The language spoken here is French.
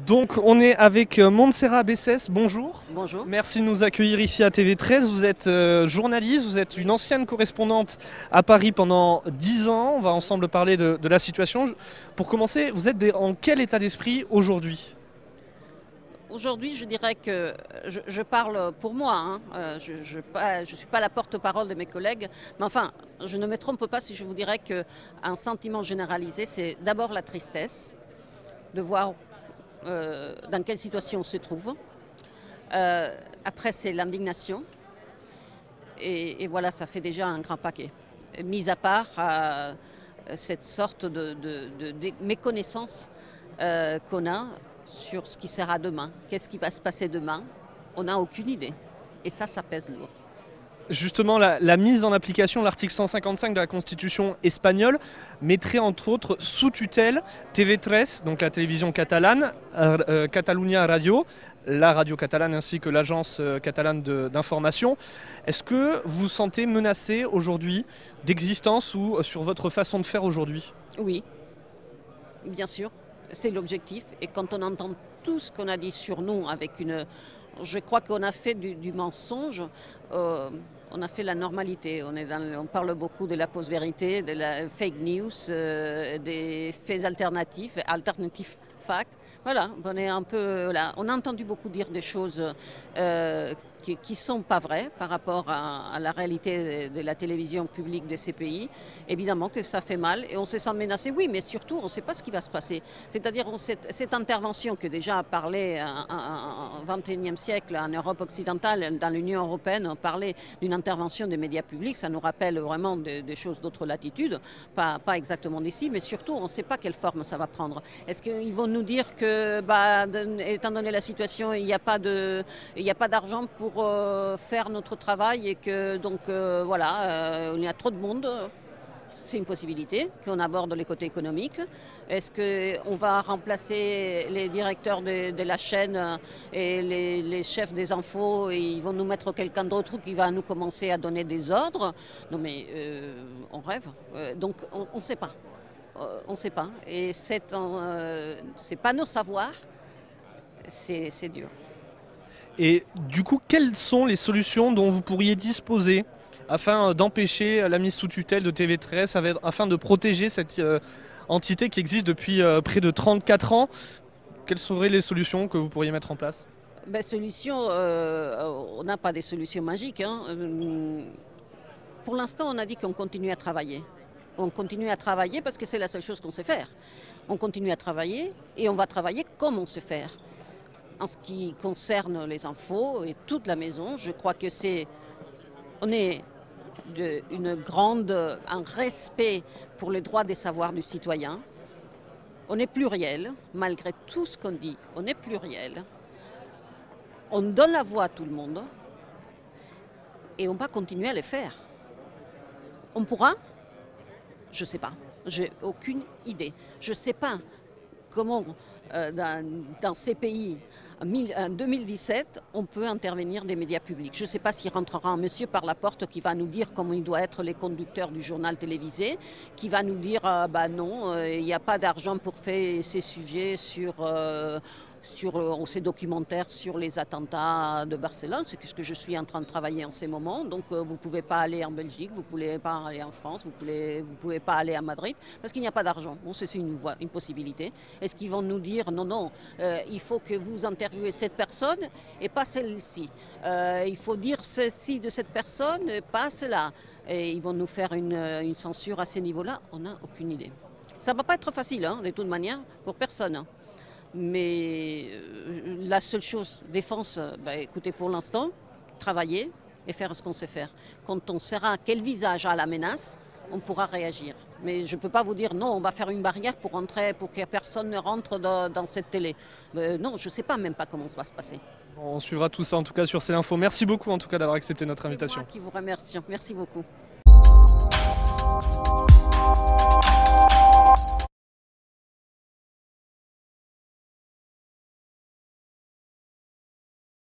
Donc on est avec Montserrat Bessès, bonjour. Bonjour. Merci de nous accueillir ici à TV13. Vous êtes journaliste, vous êtes une ancienne correspondante à Paris pendant 10 ans. On va ensemble parler de la situation. Pour commencer, vous êtes en quel état d'esprit aujourd'hui ? Aujourd'hui, je dirais que je parle pour moi. Je ne suis pas la porte-parole de mes collègues. Mais enfin, je ne me trompe pas si je vous dirais qu'un sentiment généralisé, c'est d'abord la tristesse de voir dans quelle situation on se trouve. Après, c'est l'indignation. Et voilà, ça fait déjà un grand paquet. Mis à part cette sorte de méconnaissance qu'on a sur ce qui sera demain. Qu'est-ce qui va se passer demain? On n'a aucune idée. Et ça pèse lourd. Justement, la mise en application de l'article 155 de la Constitution espagnole mettrait entre autres sous tutelle TV3, donc la télévision catalane, Catalunya Radio, la radio catalane ainsi que l'agence catalane d'information. Est-ce que vous vous sentez menacé aujourd'hui d'existence ou sur votre façon de faire aujourd'hui? Oui, bien sûr, c'est l'objectif. Et quand on entend tout ce qu'on a dit sur nous avec une... Je crois qu'on a fait du mensonge, on a fait la normalité. On parle beaucoup de la post-vérité, de la fake news, des faits alternatifs, alternative facts. Voilà, on est un peu là. On a entendu beaucoup dire des choses qui ne sont pas vraies par rapport à la réalité de la télévision publique de ces pays. Évidemment que ça fait mal et on se sent menacé. Oui, mais surtout, on ne sait pas ce qui va se passer. C'est-à-dire cette intervention que déjà a parlé au XXIe siècle en Europe occidentale, dans l'Union européenne, on parlait d'une intervention des médias publics. Ça nous rappelle vraiment des choses d'autres latitudes, pas exactement d'ici, mais surtout, on ne sait pas quelle forme ça va prendre. Est-ce qu'ils vont nous dire que, étant donné la situation, il n'y a pas d'argent pour faire notre travail et que donc il y a trop de monde? C'est une possibilité qu'on aborde les côtés économiques. Est-ce qu'on va remplacer les directeurs de la chaîne et les chefs des infos et ils vont nous mettre quelqu'un d'autre qui va nous commencer à donner des ordres? Non mais on rêve. Donc on ne sait pas. On ne sait pas. Et c'est pas nos savoirs. C'est dur. Et du coup, quelles sont les solutions dont vous pourriez disposer afin d'empêcher la mise sous tutelle de TV13, afin de protéger cette entité qui existe depuis près de 34 ans? Quelles seraient les solutions que vous pourriez mettre en place? On n'a pas des solutions magiques. Pour l'instant, on a dit qu'on continue à travailler. On continue à travailler parce que c'est la seule chose qu'on sait faire. On continue à travailler et on va travailler comme on sait faire. En ce qui concerne les infos et toute la maison, je crois que on est un respect pour les droits des savoirs du citoyen. On est pluriel, malgré tout ce qu'on dit, on est pluriel. On donne la voix à tout le monde et on va continuer à le faire. On pourra? Je ne sais pas, j'ai aucune idée. Je ne sais pas comment, dans ces pays, en 2017, on peut intervenir des médias publics. Je ne sais pas s'il rentrera un monsieur par la porte qui va nous dire comment il doit être les conducteurs du journal télévisé, qui va nous dire non, il n'y a pas d'argent pour faire ces sujets sur ces documentaires sur les attentats de Barcelone. C'est ce que je suis en train de travailler en ces moments. Donc vous ne pouvez pas aller en Belgique, vous ne pouvez pas aller en France, vous ne pouvez pas aller à Madrid parce qu'il n'y a pas d'argent. Bon, c'est une possibilité. Est-ce qu'ils vont nous dire non, il faut que vous interviewez cette personne et pas celle-ci. Il faut dire ceci de cette personne, pas cela. Et ils vont nous faire une censure à ces niveaux-là. On n'a aucune idée. Ça ne va pas être facile, de toute manière, pour personne. Mais la seule chose, défense, écoutez, pour l'instant, travailler et faire ce qu'on sait faire. Quand on saura quel visage a la menace, on pourra réagir. Mais je ne peux pas vous dire non, on va faire une barrière pour que personne ne rentre dans cette télé. Non, je ne sais pas même pas comment ça va se passer. On suivra tout ça en tout cas sur C'est l'Info. Merci beaucoup en tout cas d'avoir accepté notre invitation. C'est moi qui vous remercie. Merci beaucoup.